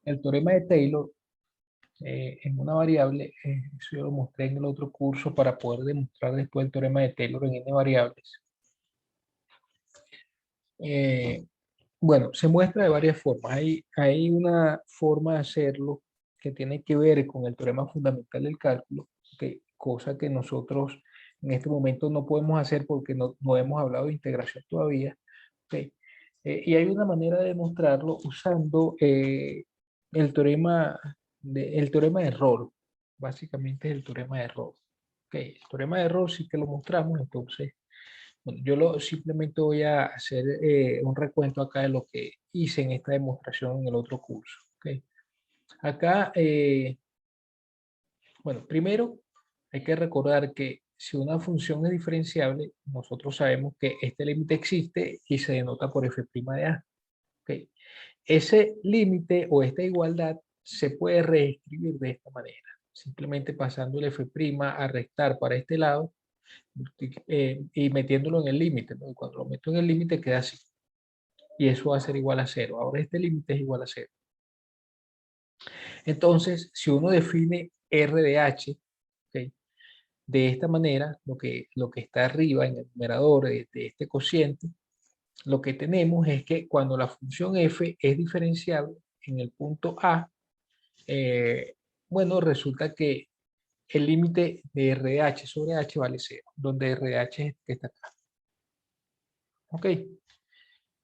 El teorema de Taylor en una variable, eso yo lo mostré en el otro curso para poder demostrar después el teorema de Taylor en n variables. Eh, bueno, se muestra de varias formas. Hay una forma de hacerlo que tiene que ver con el teorema fundamental del cálculo, cosa que nosotros en este momento no podemos hacer porque no hemos hablado de integración todavía. ¿Ok? Y hay una manera de demostrarlo usando el teorema de error. Básicamente es el teorema de error. ¿Ok? El teorema de error sí que lo mostramos, entonces bueno, simplemente voy a hacer un recuento acá de lo que hice en esta demostración en el otro curso. ¿Ok? Acá, bueno, primero hay que recordar que si una función es diferenciable, nosotros sabemos que este límite existe y se denota por f' de a. ¿Ok? Ese límite o esta igualdad se puede reescribir de esta manera, simplemente pasando el f' a restar para este lado y metiéndolo en el límite, ¿no? Y cuando lo meto en el límite queda así. Y eso va a ser igual a cero. Ahora este límite es igual a cero. Entonces, si uno define R de H, ¿ok? De esta manera, lo que está arriba en el numerador de este cociente, lo que tenemos es que cuando la función f es diferenciable en el punto A, bueno, resulta que el límite de R de H sobre H vale cero, donde R de H es este que está acá. Ok,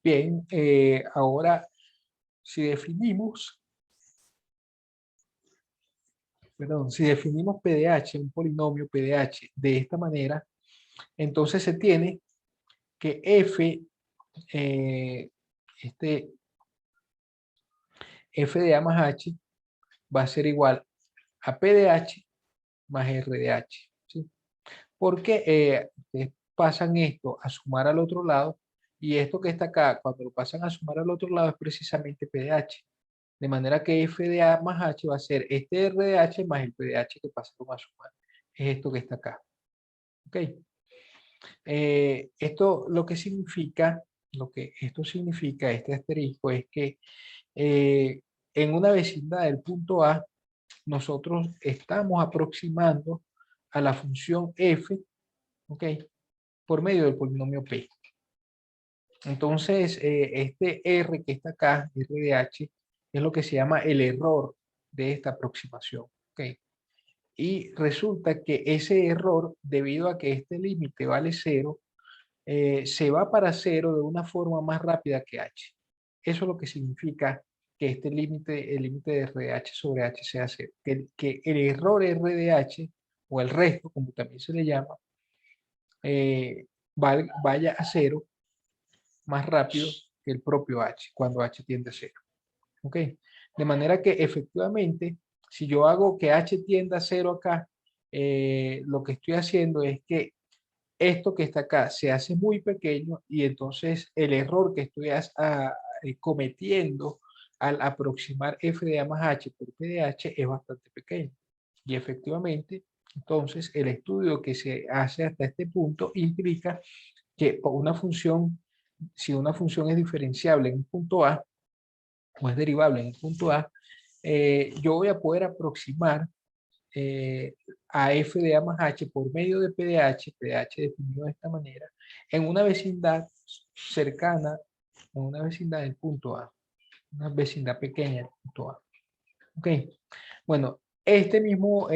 bien, ahora si definimos, perdón, si definimos PDH, un polinomio PDH de esta manera, entonces se tiene que f, eh, este, f de A más H va a ser igual a P de H más R de H. ¿Sí? Porque ustedes pasan esto a sumar al otro lado y esto que está acá, cuando lo pasan a sumar al otro lado es precisamente P de H. De manera que f de A más H va a ser este R de H más el P de H que pasaron a sumar. Es esto que está acá. ¿Ok? Esto lo que significa, lo que esto significa, este asterisco, es que en una vecindad del punto A, nosotros estamos aproximando a la función f, ¿ok? Por medio del polinomio p. Entonces, este r que está acá, r de h, es lo que se llama el error de esta aproximación, ¿ok? Y resulta que ese error, debido a que este límite vale cero, se va para cero de una forma más rápida que h. Eso es lo que significa que este límite, el límite de r de h sobre h sea cero. Que el error r de h, o el resto, como también se le llama, vaya a cero más rápido que el propio h, cuando h tiende a cero. ¿Ok? De manera que efectivamente, si yo hago que h tienda a cero acá, lo que estoy haciendo es que esto que está acá se hace muy pequeño y entonces el error que estoy cometiendo al aproximar f de A más h por p de h es bastante pequeño. Y efectivamente, entonces el estudio que se hace hasta este punto implica que por una función, si una función es diferenciable en un punto A o es derivable en el punto A, yo voy a poder aproximar a f de A más h por medio de PDH definido de esta manera, en una vecindad cercana, en una vecindad del punto A, una vecindad pequeña del punto A. Ok, bueno, este mismo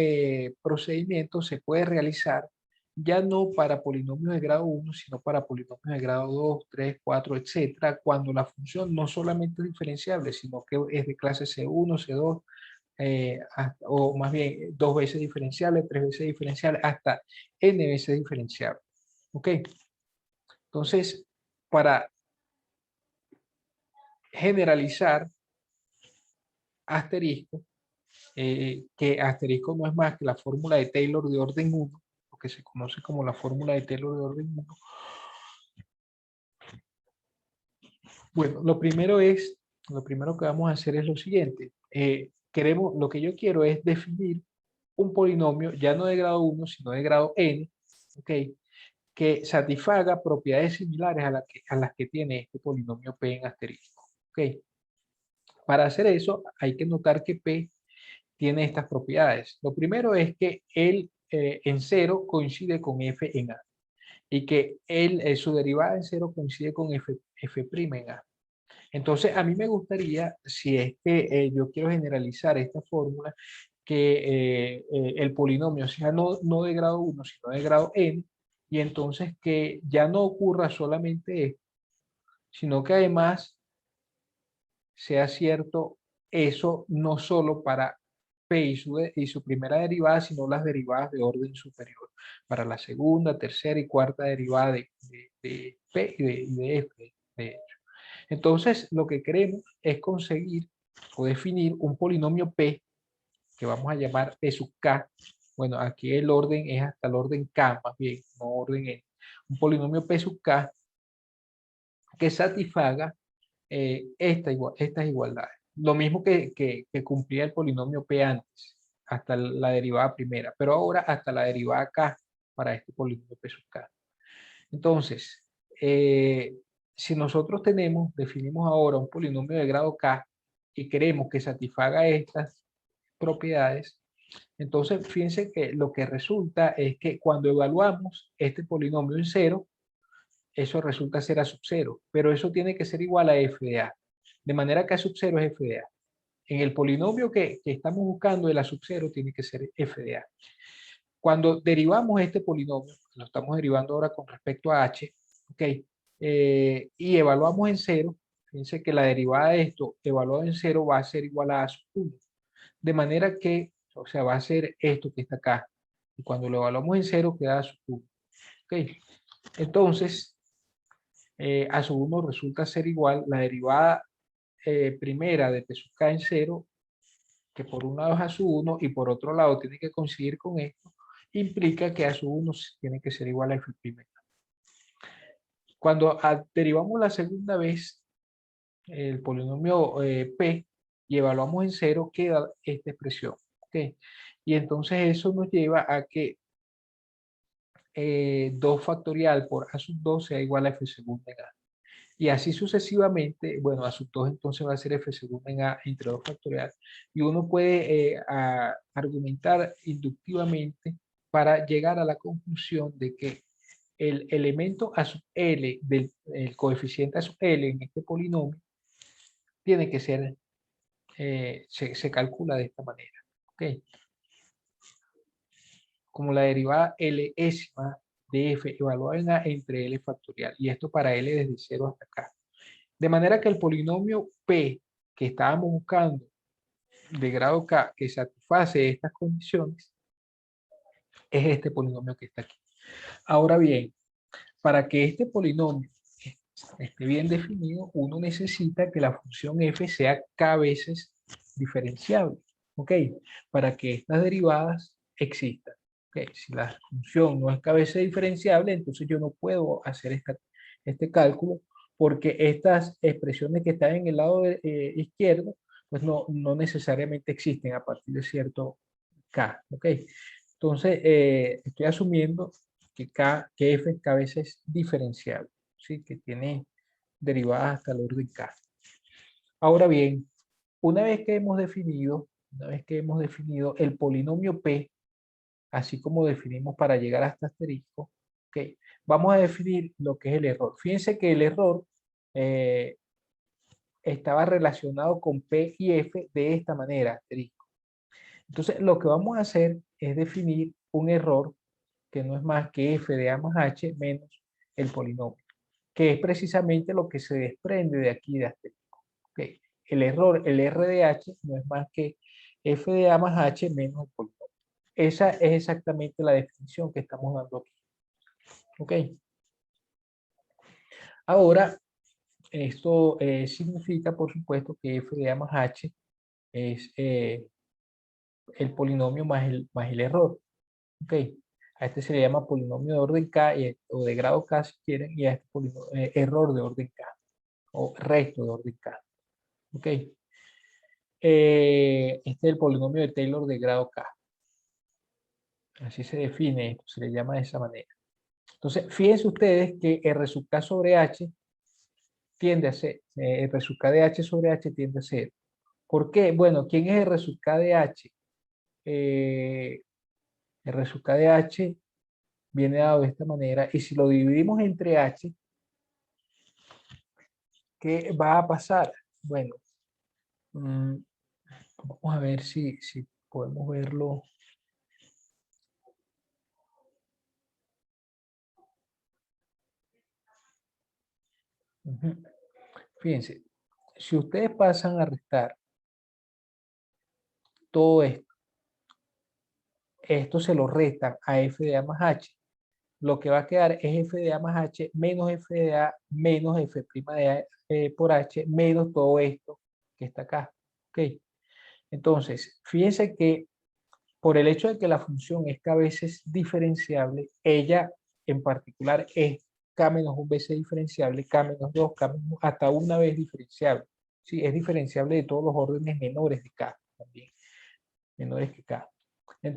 procedimiento se puede realizar ya no para polinomios de grado 1, sino para polinomios de grado 2, 3, 4, etcétera, cuando la función no solamente es diferenciable, sino que es de clase C1, C2, o más bien dos veces diferenciable, tres veces diferenciable, hasta n veces diferenciable. ¿Ok? Entonces, para generalizar asterisco, que asterisco no es más que la fórmula de Taylor de orden 1, lo que se conoce como la fórmula de Taylor de orden 1. Bueno, lo primero que vamos a hacer es lo siguiente. Lo que yo quiero es definir un polinomio ya no de grado 1, sino de grado n, ¿ok? Que satisfaga propiedades similares a las que tiene este polinomio p en asterisco. ¿Ok? Para hacer eso, hay que notar que P tiene estas propiedades. Lo primero es que él en cero coincide con F en A y que su derivada en cero coincide con F' en A. Entonces, a mí me gustaría, si es que yo quiero generalizar esta fórmula, que el polinomio sea no de grado 1, sino de grado n, y entonces que ya no ocurra solamente esto, sino que además sea cierto eso no solo para P y su primera derivada, sino las derivadas de orden superior, para la segunda, tercera y cuarta derivada de P y de F. de hecho. Entonces, lo que queremos es conseguir o definir un polinomio P que vamos a llamar P sub K. Bueno, aquí el orden es hasta el orden K, más bien, no orden N. Un polinomio P sub K que satisfaga estas igualdades. Lo mismo que cumplía el polinomio P antes, hasta la derivada primera, pero ahora hasta la derivada K para este polinomio P sub K. Entonces, si nosotros definimos ahora un polinomio de grado K y queremos que satisfaga estas propiedades, entonces fíjense que lo que resulta es que cuando evaluamos este polinomio en cero, eso resulta ser A sub 0, pero eso tiene que ser igual a f de A. De manera que A sub 0 es f de A. En el polinomio que estamos buscando, el A sub 0 tiene que ser f de A. Cuando derivamos este polinomio, lo estamos derivando ahora con respecto a h, ¿ok? Y evaluamos en cero, fíjense que la derivada de esto evaluado en cero va a ser igual a sub 1. De manera que, o sea, va a ser esto que está acá. Y cuando lo evaluamos en cero, queda a sub 1. ¿Ok? Entonces, a sub 1 resulta ser igual la derivada primera de P sub K en cero, que por un lado es A sub 1 y por otro lado tiene que coincidir con esto, implica que A sub 1 tiene que ser igual a F primera. Cuando derivamos la segunda vez el polinomio P y evaluamos en cero, queda esta expresión. ¿Okay? Y entonces eso nos lleva a que 2 factorial por A sub 2 sea igual a F segunda en A. Y así sucesivamente, bueno, A sub 2 entonces va a ser F segunda en A entre 2 factorial. Y uno puede argumentar inductivamente para llegar a la conclusión de que el elemento A sub L el coeficiente A sub L en este polinomio tiene que ser, se calcula de esta manera. ¿Okay? Como la derivada Lésima de F evaluada en A entre L factorial. Y esto para L desde 0 hasta acá. De manera que el polinomio P que estábamos buscando de grado K que satisface estas condiciones es este polinomio que está aquí. Ahora bien, para que este polinomio esté bien definido, uno necesita que la función f sea k veces diferenciable. ¿Ok? Para que estas derivadas existan. ¿Okay? Si la función no es k veces diferenciable, entonces yo no puedo hacer este cálculo porque estas expresiones que están en el lado izquierdo, pues no necesariamente existen a partir de cierto k. ¿Ok? Entonces, estoy asumiendo que f es k veces diferenciable. ¿Sí? Que tiene derivadas hasta el orden k. Ahora bien, una vez que hemos definido el polinomio p, así como definimos para llegar hasta asterisco, okay, vamos a definir lo que es el error. Fíjense que el error estaba relacionado con p y f de esta manera, asterisco. Entonces, lo que vamos a hacer es definir un error que no es más que f de a más h menos el polinomio, que es precisamente lo que se desprende de aquí de asterisco. Okay. El error, el R de h, no es más que f de a más h menos el polinomio. Esa es exactamente la definición que estamos dando aquí. Ok. Ahora, esto significa, por supuesto, que f de a más h es el polinomio más el error. Ok. A este se le llama polinomio de orden k o de grado k si quieren, y a este error de orden k o resto de orden k. Ok. Este es el polinomio de Taylor de grado k. Así se define esto, se le llama de esa manera. Entonces, fíjense ustedes que R sub k sobre h tiende a ser, R sub k de h sobre h tiende a ser ¿Por qué? Bueno, ¿quién es R sub K de H? R sub K de H viene dado de esta manera, y si lo dividimos entre H, ¿qué va a pasar? Bueno, vamos a ver si podemos verlo. Ujú. Fíjense, si ustedes pasan a restar todo esto, esto se lo restan a f de A más H, lo que va a quedar es f de A más H menos f de A menos f' de A por H menos todo esto que está acá. ¿Ok? Entonces, fíjense que por el hecho de que la función es k veces diferenciable, ella en particular es k menos un veces diferenciable, k menos 2, k menos hasta una vez diferenciable. Sí, es diferenciable de todos los órdenes menores de k también, menores que k.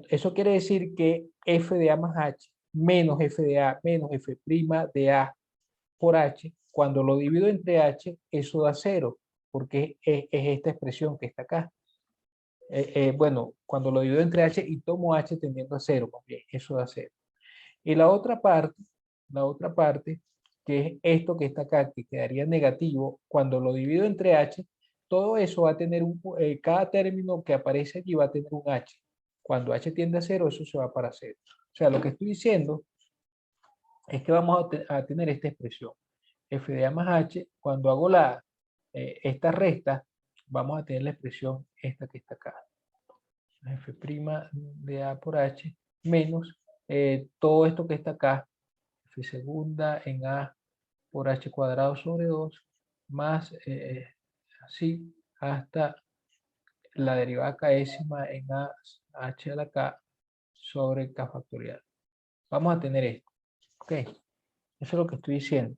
Eso quiere decir que f de A más H menos f de A menos f' de A por H, cuando lo divido entre H, eso da 0, porque es esta expresión que está acá. Bueno, cuando lo divido entre H y tomo H tendiendo a 0, pues bien, eso da 0. Y la otra parte, que es esto que está acá, que quedaría negativo, cuando lo divido entre H, todo eso va a tener cada término que aparece aquí va a tener un H. Cuando H tiende a 0, eso se va para 0. O sea, lo que estoy diciendo es que vamos a tener esta expresión. F de A más H, cuando hago esta resta, vamos a tener la expresión esta que está acá. F' de A por H menos todo esto que está acá, F segunda en A por H cuadrado sobre 2, más así hasta la derivada késima en A H a la K sobre K factorial. Vamos a tener esto. Ok, eso es lo que estoy diciendo.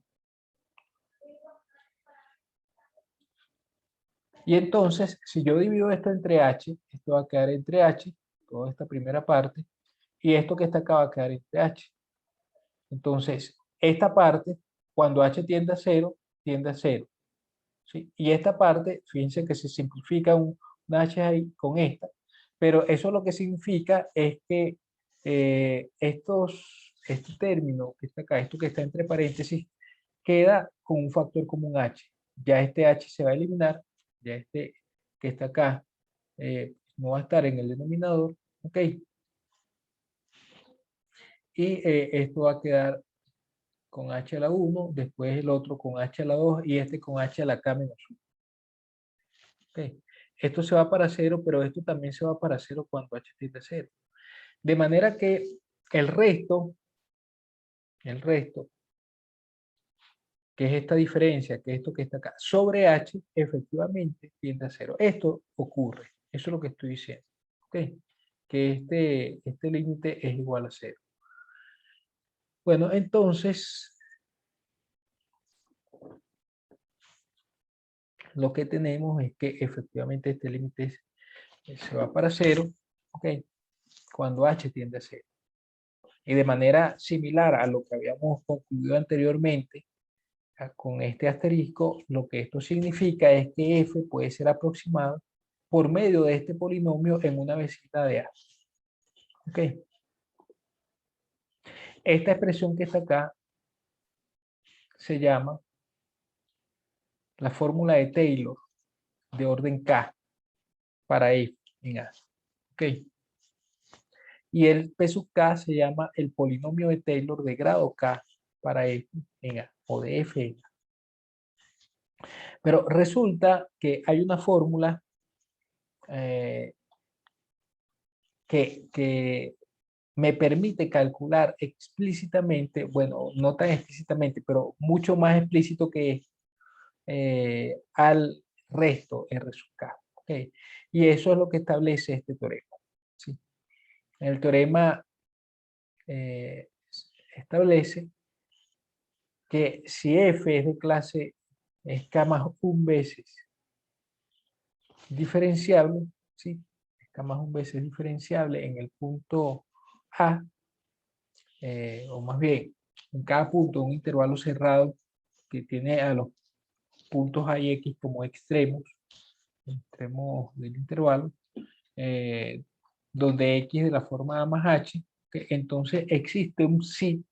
Y entonces, si yo divido esto entre H, esto va a quedar entre H, toda esta primera parte, y esto que está acá va a quedar entre H. Entonces, esta parte, cuando H tiende a 0, tiende a 0. ¿Sí? Y esta parte, fíjense que se simplifica una H ahí con esta, pero eso lo que significa es que este término que está acá, esto que está entre paréntesis, queda con un factor común H. Ya este H se va a eliminar, ya este que está acá no va a estar en el denominador, ¿ok? Y esto va a quedar con H a la 1, después el otro con H a la 2 y este con H a la K menos 1. ¿Okay? Esto se va para 0, pero esto también se va para 0 cuando H tiende a 0. De manera que el resto, que es esta diferencia, que es esto que está acá, sobre H, efectivamente tiende a 0. Esto ocurre, eso es lo que estoy diciendo. ¿Okay? Que este límite es igual a 0. Bueno, entonces, lo que tenemos es que efectivamente este límite se va para 0, ¿ok? Cuando H tiende a 0. Y de manera similar a lo que habíamos concluido anteriormente, con este asterisco, lo que esto significa es que f puede ser aproximado por medio de este polinomio en una vecindad de A. ¿Ok? Esta expresión que está acá se llama la fórmula de Taylor de orden K para f en A. ¿Ok? Y el P sub K se llama el polinomio de Taylor de grado K para f en A, o de f en A. Pero resulta que hay una fórmula eh, que me permite calcular explícitamente, bueno, no tan explícitamente, pero mucho más explícito que al resto R sub K. ¿Okay? Y eso es lo que establece este teorema. ¿Sí? El teorema establece que si f es de clase es K más un veces diferenciable, ¿sí? K más un veces diferenciable en el punto A, o más bien, en cada punto un intervalo cerrado que tiene a los puntos A y X como extremos, extremo del intervalo, donde x de la forma a más h, que entonces existe un sí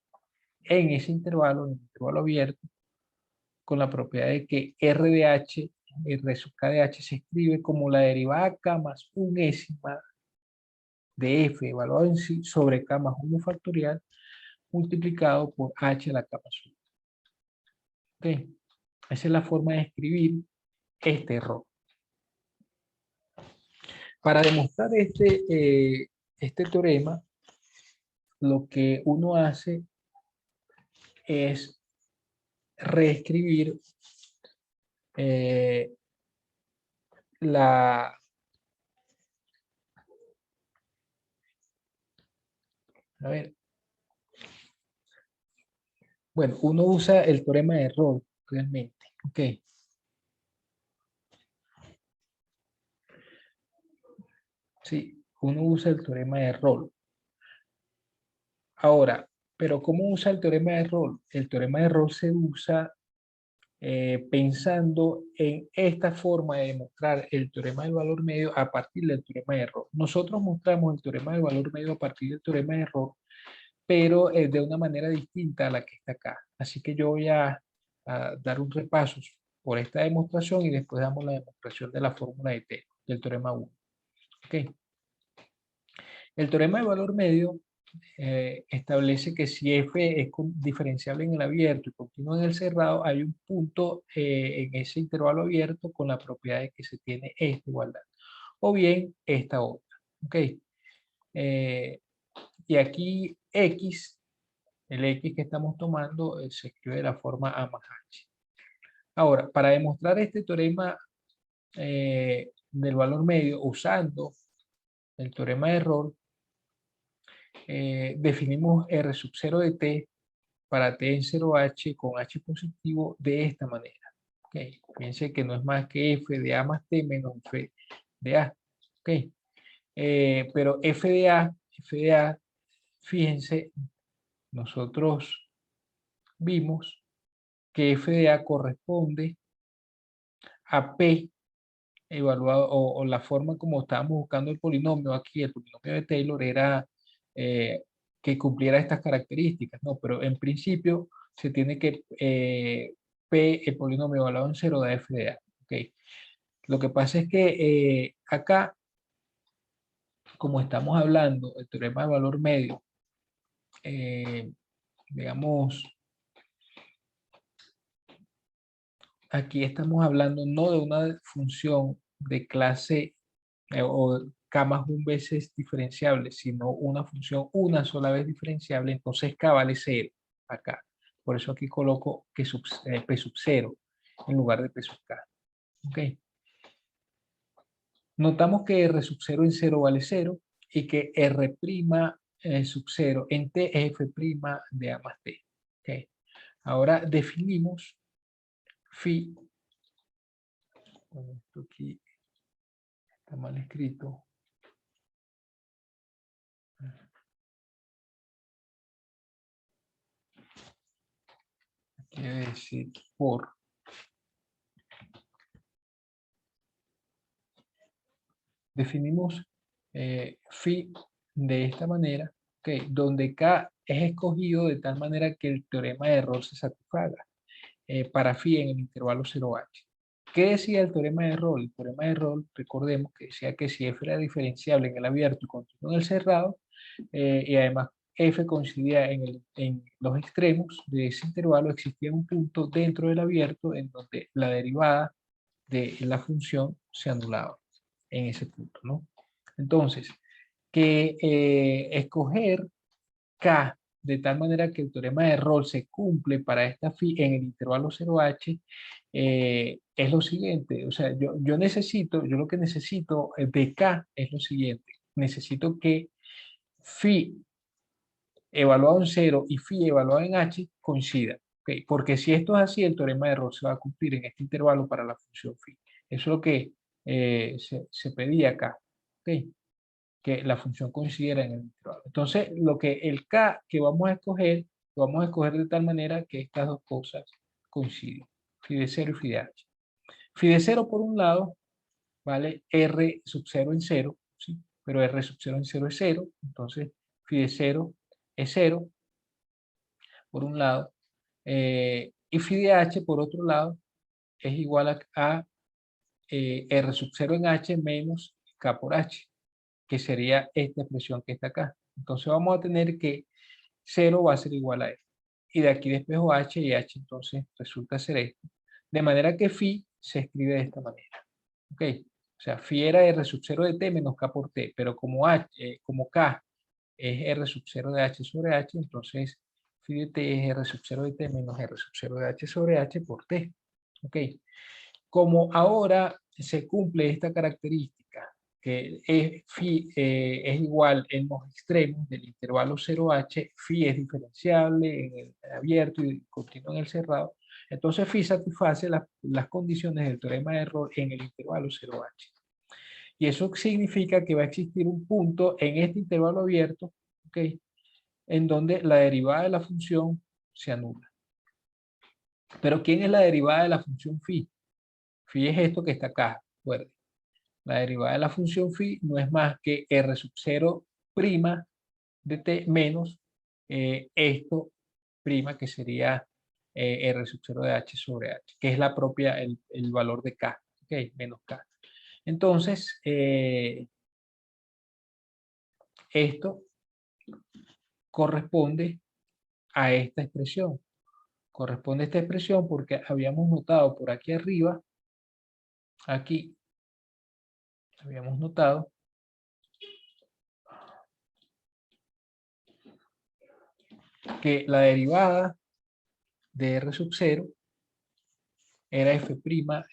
en ese intervalo, en el intervalo abierto, con la propiedad de que r de h, r sub k de h se escribe como la derivada k más unésima de f evaluado en sí sobre k más 1 factorial multiplicado por h a la k más 1. ¿Okay? Esa es la forma de escribir este error. Para demostrar este teorema, lo que uno hace es reescribir la... A ver. Bueno, uno usa el teorema de Rolle, realmente. Ok. Sí, uno usa el teorema de Rolle. Ahora, pero ¿cómo usa el teorema de Rolle? El teorema de Rolle se usa pensando en esta forma de demostrar el teorema del valor medio a partir del teorema de Rolle. Nosotros mostramos el teorema del valor medio a partir del teorema de Rolle, pero de una manera distinta a la que está acá. Así que yo voy a dar un repaso por esta demostración y después damos la demostración de la fórmula de T, del teorema 1. Okay. El teorema de valor medio establece que si f es diferenciable en el abierto y continuo en el cerrado, hay un punto en ese intervalo abierto con la propiedad de que se tiene esta igualdad, o bien esta otra. Okay. Y aquí x, el x que estamos tomando, se escribe de la forma a más h. Ahora, para demostrar este teorema del valor medio usando el teorema de Rolle, definimos R sub 0 de t para t en 0h con h positivo de esta manera. Okay. Piense que no es más que f de a más t menos f de a. Okay. Pero f de a, fíjense, nosotros vimos que f de a corresponde a p evaluado, o la forma como estábamos buscando el polinomio aquí, el polinomio de Taylor era que cumpliera estas características, ¿no? Pero en principio se tiene que P, el polinomio evaluado en 0 da f de a. ¿Okay? Lo que pasa es que acá, como estamos hablando, el teorema de valor medio, digamos, aquí estamos hablando no de una función de clase o k más un veces diferenciable, sino una función una sola vez diferenciable, entonces k vale 0 acá. Por eso aquí coloco que p sub 0 en lugar de p sub k. Okay. Notamos que r sub 0 en 0 vale 0 y que r' sub 0 en t es f' de a más t. Okay. Ahora definimos phi, bueno, esto aquí está mal escrito. Quiere decir por. Definimos phi de esta manera, okay, donde k es escogido de tal manera que el teorema de Rolle se satisfaga para phi en el intervalo 0h. ¿Qué decía el teorema de Rolle? El teorema de Rolle, recordemos que decía que si f era diferenciable en el abierto y continuo en el cerrado, y además f coincidía en los extremos de ese intervalo, existía un punto dentro del abierto en donde la derivada de la función se anulaba en ese punto, ¿no? Entonces, que escoger K de tal manera que el teorema de Rolle se cumple para esta phi en el intervalo 0h, es lo siguiente. O sea, yo lo que necesito de K es lo siguiente. Necesito que phi evaluado en 0 y phi evaluado en h coincidan. ¿Okay? Porque si esto es así, el teorema de Rolle se va a cumplir en este intervalo para la función phi. Eso es lo que se pedía acá. ¿Okay? Que la función coincidiera en el intervalo. Entonces, el k que vamos a escoger, lo vamos a escoger de tal manera que estas dos cosas coinciden. Phi de 0 y phi de h. Phi de 0 por un lado vale R sub 0 en 0, ¿sí? Pero R sub 0 en 0 es 0, entonces phi de 0 es 0, por un lado, y phi de h, por otro lado, es igual a R sub 0 en h menos K por h, que sería esta expresión que está acá. Entonces vamos a tener que 0 va a ser igual a esto. Y de aquí despejo h y h entonces resulta ser esto. De manera que phi se escribe de esta manera. ¿Ok? O sea, phi era R sub 0 de t menos K por t, pero como K es R sub 0 de h sobre h, entonces phi de t es R sub 0 de t menos R sub 0 de h sobre h por t. ¿Ok? Como ahora se cumple esta característica, que phi es igual en los extremos del intervalo 0h, phi es diferenciable en el abierto y continuo en el cerrado, entonces phi satisface las condiciones del teorema de error en el intervalo 0h. Y eso significa que va a existir un punto en este intervalo abierto, ¿ok?, en donde la derivada de la función se anula. Pero ¿quién es la derivada de la función phi? Phi es esto que está acá, recuerden. La derivada de la función phi no es más que R sub 0' de t menos esto prima que sería R sub 0 de h sobre h, que es la propia, el valor de k, ¿ok? Menos k. Entonces, esto corresponde a esta expresión. Corresponde a esta expresión porque habíamos notado por aquí arriba, aquí, habíamos notado que la derivada de R sub 0 era f'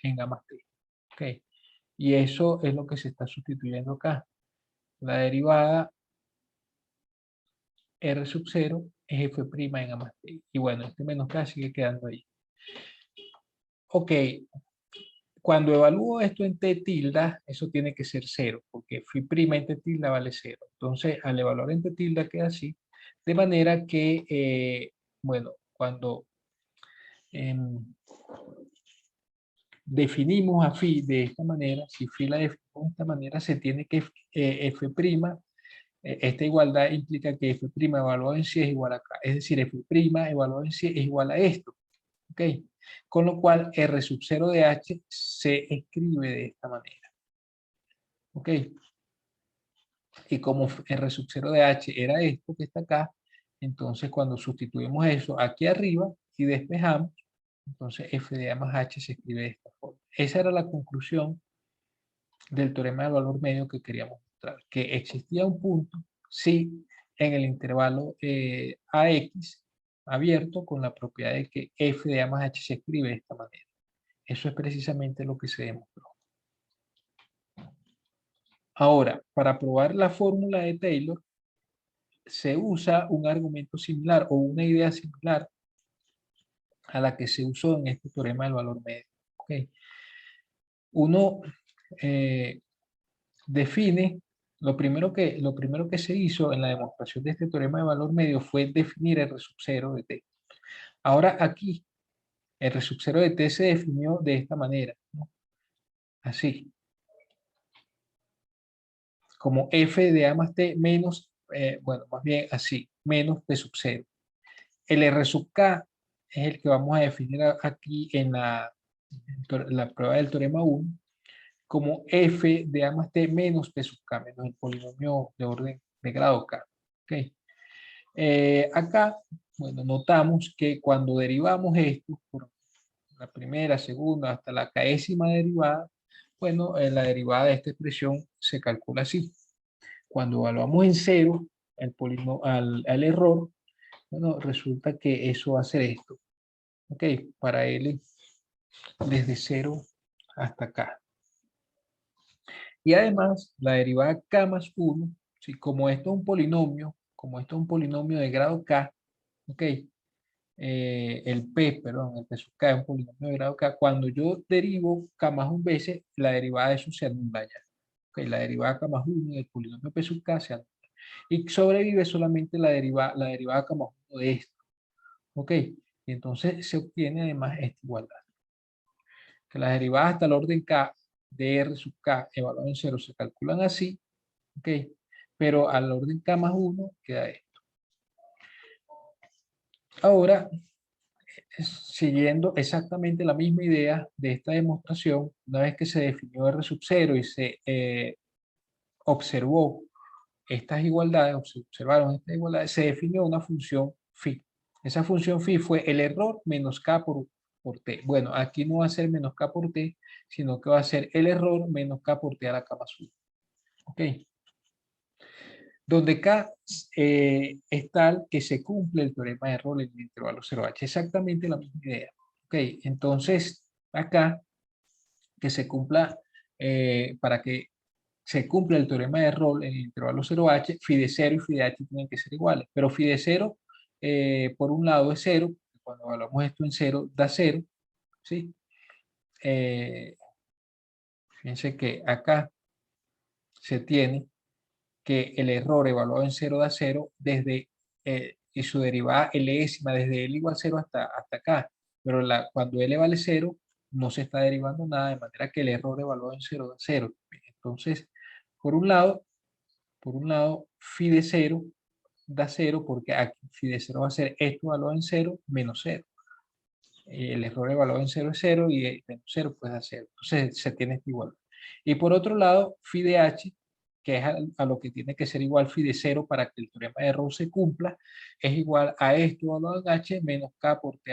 en A más t. ¿Ok? Y eso es lo que se está sustituyendo acá. La derivada R sub 0 es f' en A más t. Y bueno, este menos k sigue quedando ahí. Ok, cuando evalúo esto en t tilde, eso tiene que ser 0, porque phi' en t tilde vale 0. Entonces, al evaluar en t tilde queda así. De manera que, bueno, cuando definimos a phi de esta manera, si phi la definimos de esta manera, se tiene que f', esta igualdad implica que f' evaluado en sí es igual a k, es decir, f' evaluado en sí es igual a esto, ¿ok? Con lo cual R sub 0 de h se escribe de esta manera, ¿ok? Y como R sub 0 de h era esto que está acá, entonces cuando sustituimos eso aquí arriba y despejamos, entonces f de a más h se escribe de esta forma. Esa era la conclusión del teorema del valor medio que queríamos mostrar, que existía un punto, sí, en el intervalo AX abierto con la propiedad de que f de a más h se escribe de esta manera. Eso es precisamente lo que se demostró. Ahora, para probar la fórmula de Taylor, se usa un argumento similar o una idea similar a la que se usó en este teorema del valor medio. ¿Okay? Uno define, lo primero que se hizo en la demostración de este teorema de valor medio fue definir R sub 0 de t. Ahora aquí, R sub 0 de t se definió de esta manera, ¿no? Así, como f de a más t menos, bueno, más bien así, menos p sub 0. El R sub k es el que vamos a definir aquí en la prueba del teorema 1, como f de a más t menos p sub k, menos el polinomio de orden de grado k. ¿Okay? Acá, bueno, notamos que cuando derivamos esto por la primera, segunda, hasta la késima derivada, bueno, la derivada de esta expresión se calcula así. Cuando evaluamos en cero al error, bueno, resulta que eso va a ser esto. ¿Ok? Para L desde 0 hasta acá. Y además, la derivada k más 1, ¿sí? Como esto es un polinomio, como esto es un polinomio de grado k, ¿ok? El p sub k es un polinomio de grado k. Cuando yo derivo k más 1 veces, la derivada de eso se anula ya. ¿Ok? La derivada k más 1 del polinomio p sub k se anula. Y sobrevive solamente la derivada k más 1 de esto. ¿Ok? Y entonces se obtiene además esta igualdad. Que las derivadas hasta el orden k de R sub K evaluado en 0 se calculan así, ¿ok? Pero al orden K más 1 queda esto. Ahora, siguiendo exactamente la misma idea de esta demostración, una vez que se definió R sub 0 y se observó estas igualdades, observaron estas igualdades, se definió una función phi. Esa función phi fue el error menos k por t. Bueno, aquí no va a ser menos k por t, sino que va a ser el error menos k por t a la k más 1. ¿Ok? Donde k es tal que se cumple el teorema de Rolle en el intervalo 0h. Exactamente la misma idea. ¿Ok? Entonces, acá, que se cumpla, para que se cumple el teorema de Rolle en el intervalo 0h, phi de 0 y phi de h tienen que ser iguales. Pero phi de 0, por un lado es 0, cuando evaluamos esto en 0, da 0, ¿sí? Fíjense que acá se tiene que el error evaluado en 0 da 0 desde, y su derivada Lésima desde L igual 0 hasta acá. Pero cuando L vale 0, no se está derivando nada, de manera que el error evaluado en 0 da 0. Entonces, por un lado, phi de 0 da 0 porque aquí phi de 0 va a ser esto evaluado en 0 menos 0. El error evaluado en 0 es 0 y menos 0 pues da 0. Entonces se tiene esta igualdad. Y por otro lado, phi de h, que es a lo que tiene que ser igual phi de 0 para que el teorema de Rolle se cumpla, es igual a esto evaluado en h menos k por t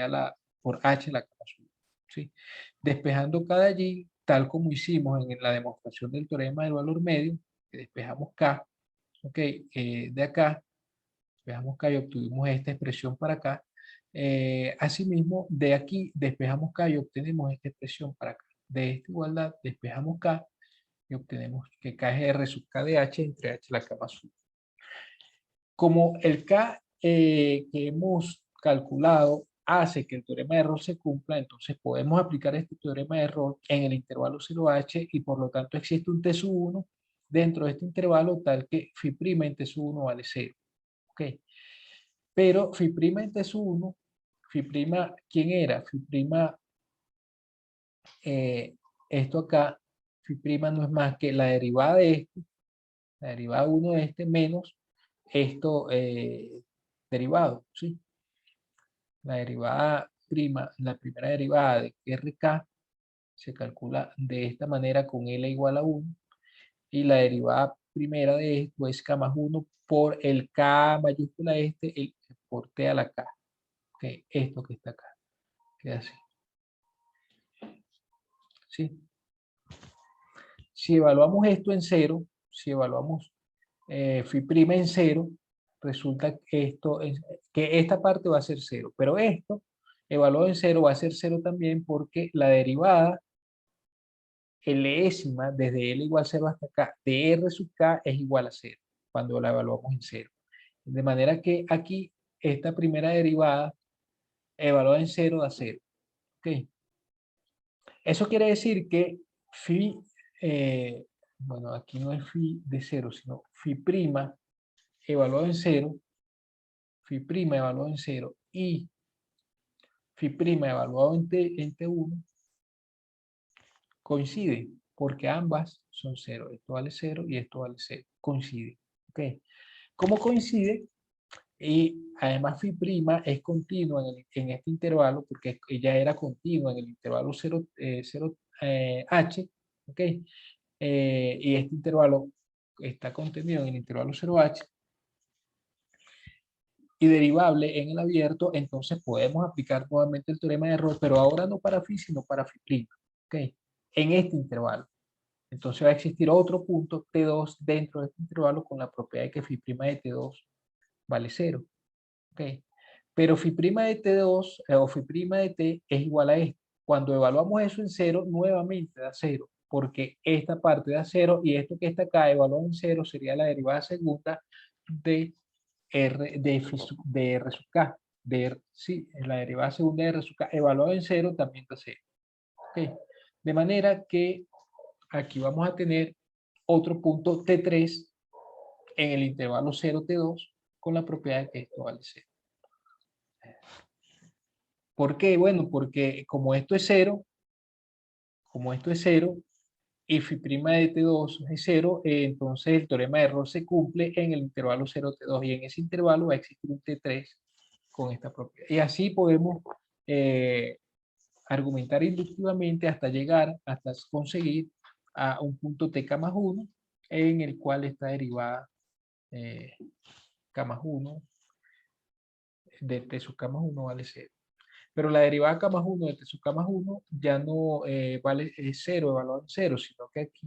por h a la k más 1. ¿Sí? Despejando k de allí, tal como hicimos en la demostración del teorema del valor medio, que despejamos k, ¿ok? De acá, despejamos k y obtuvimos esta expresión para acá. Asimismo, de aquí despejamos k y obtenemos esta expresión para acá. De esta igualdad despejamos k y obtenemos que k es r sub k de h entre h la k más 1. Como el k que hemos calculado hace que el teorema de Rolle se cumpla, entonces podemos aplicar este teorema de Rolle en el intervalo 0h y por lo tanto existe un t sub 1 dentro de este intervalo tal que phi' en t sub 1 vale 0. ¿Ok? Pero phi' en t sub 1, phi', ¿quién era? Phi', esto acá, phi' no es más que la derivada de este, la derivada 1 de este menos esto derivado, ¿sí? La derivada prima, la primera derivada de RK se calcula de esta manera con L igual a 1 y la derivada primera de esto es K más 1 por el K mayúscula por T a la K, que esto que está acá, queda así, ¿sí? Si evaluamos esto en 0, si evaluamos phi' en 0, resulta que esta parte va a ser 0, pero esto evaluado en 0 va a ser 0 también porque la derivada Lésima desde L igual 0 hasta acá de R sub K es igual a 0 cuando la evaluamos en 0. De manera que aquí esta primera derivada evaluada en 0 da 0. ¿Okay? Eso quiere decir que phi, bueno, aquí no es phi de 0, sino phi' evaluado en 0, phi' evaluado en 0 y phi' evaluado en T1 coincide, porque ambas son 0. Esto vale 0 y esto vale 0. Coincide. ¿Ok? ¿Cómo coincide? Y además phi' es continua en este intervalo, porque ella era continua en el intervalo 0, h, ¿ok? Y este intervalo está contenido en el intervalo 0h y derivable en el abierto, entonces podemos aplicar nuevamente el teorema de Rolle, pero ahora no para phi, sino para phi', ¿ok? En este intervalo. Entonces va a existir otro punto T2 dentro de este intervalo con la propiedad de que phi' de T2 vale 0. ¿Okay? Pero phi' de T2 o phi' de T es igual a esto. Cuando evaluamos eso en 0, nuevamente da 0, porque esta parte da 0 y esto que está acá evaluado en 0 sería la derivada segunda de R sub K. Sí, la derivada segunda de R sub K evaluado en 0 también da 0. ¿Okay? De manera que aquí vamos a tener otro punto T3 en el intervalo 0T2 con la propiedad de que esto vale 0. ¿Por qué? Bueno, porque como esto es 0, if' de T2 es 0, entonces el teorema de error se cumple en el intervalo 0, T2, y en ese intervalo va a existir un T3 con esta propiedad. Y así podemos argumentar inductivamente hasta llegar, hasta conseguir a un punto Tk más 1, en el cual esta derivada K más 1 de T sub K más 1 vale 0. Pero la derivada K más 1 de T sub K más 1 ya no vale 0, evaluado en 0, sino que aquí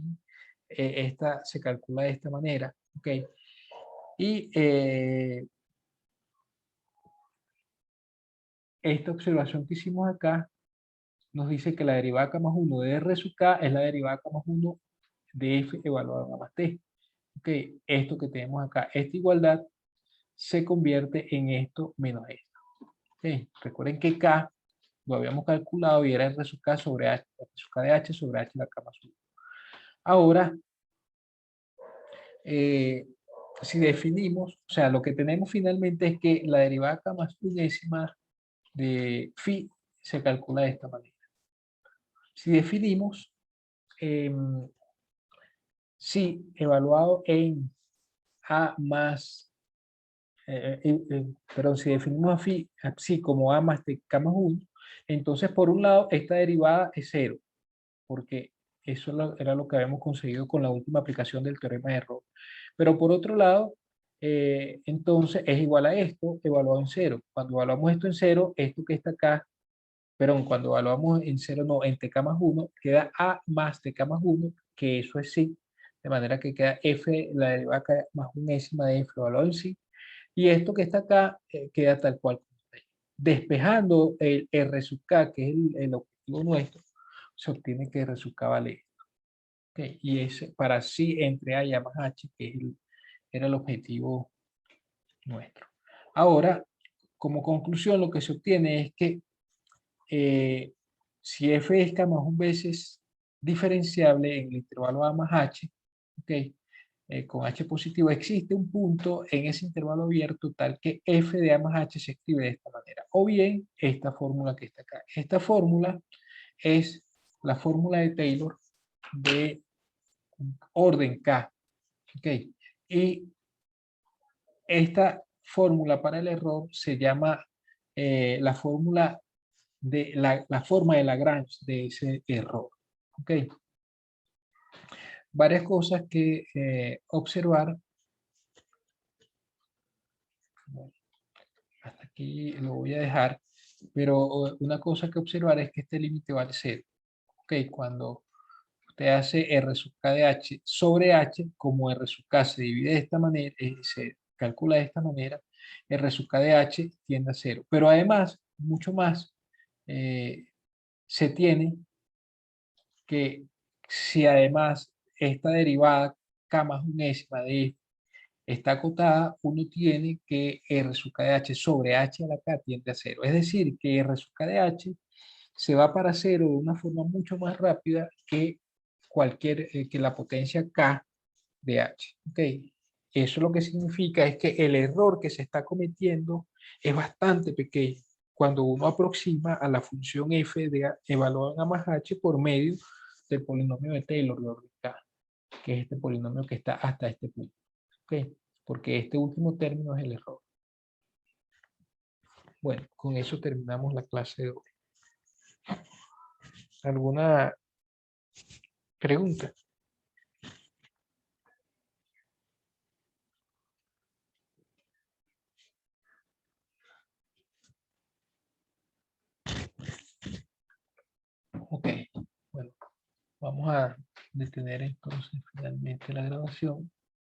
esta se calcula de esta manera. ¿Ok? Y esta observación que hicimos acá nos dice que la derivada K más 1 de R sub K es la derivada K más 1 de F evaluado a más T. ¿Ok? Esto que tenemos acá, esta igualdad se convierte en esto menos esto. ¿Ok? Recuerden que K lo habíamos calculado y era R sub K sobre H, R sub K de H sobre H la K más 1. Ahora, si definimos, o sea, lo que tenemos finalmente es que la derivada K más unésima de phi se calcula de esta manera. Si definimos psi evaluado en A más, perdón, si definimos a psi como A más K más 1, entonces por un lado esta derivada es 0, porque eso era lo que habíamos conseguido con la última aplicación del teorema de error. Pero por otro lado, entonces es igual a esto evaluado en 0. Cuando evaluamos esto en 0, esto que está acá, perdón, cuando evaluamos en 0, no, en Tk más 1, queda A más Tk más 1, que eso es sí, de manera que queda F, la derivada K más unésima de F evaluado en sí, y esto que está acá queda tal cual. Despejando el R sub K, que es el objetivo nuestro, se obtiene que R sub K vale esto. Okay, y es para sí entre A y A más H, que es era el objetivo nuestro. Ahora, como conclusión, lo que se obtiene es que si f es K más un veces diferenciable en el intervalo A más H, okay, con H positivo, existe un punto en ese intervalo abierto tal que f de A más H se escribe de esta manera. O bien, esta fórmula que está acá. Esta fórmula es la fórmula de Taylor de orden K. Okay. Y esta fórmula para el error se llama la fórmula de la forma de Lagrange de ese error. ¿Ok? Varias cosas que observar. Bueno, hasta aquí lo voy a dejar, pero una cosa que observar es que este límite vale 0. ¿Ok? Cuando usted hace R sub K de H sobre H, como R sub K se divide de esta manera, se calcula de esta manera, R sub K de H tiende a 0. Pero además, mucho más, se tiene que si además esta derivada K más unésima de F está acotada, uno tiene que R sub K de H sobre H a la K tiende a 0. Es decir, que R sub K de H se va para 0 de una forma mucho más rápida que que la potencia K de H. ¿Okay? Eso lo que significa es que el error que se está cometiendo es bastante pequeño cuando uno aproxima a la función f de evaluada en A más H por medio del polinomio de Taylor de orden K, que es este polinomio que está hasta este punto. ¿Okay? Porque este último término es el error. Bueno, con eso terminamos la clase de hoy. ¿Alguna pregunta? Ok, bueno, vamos a detener entonces finalmente la grabación.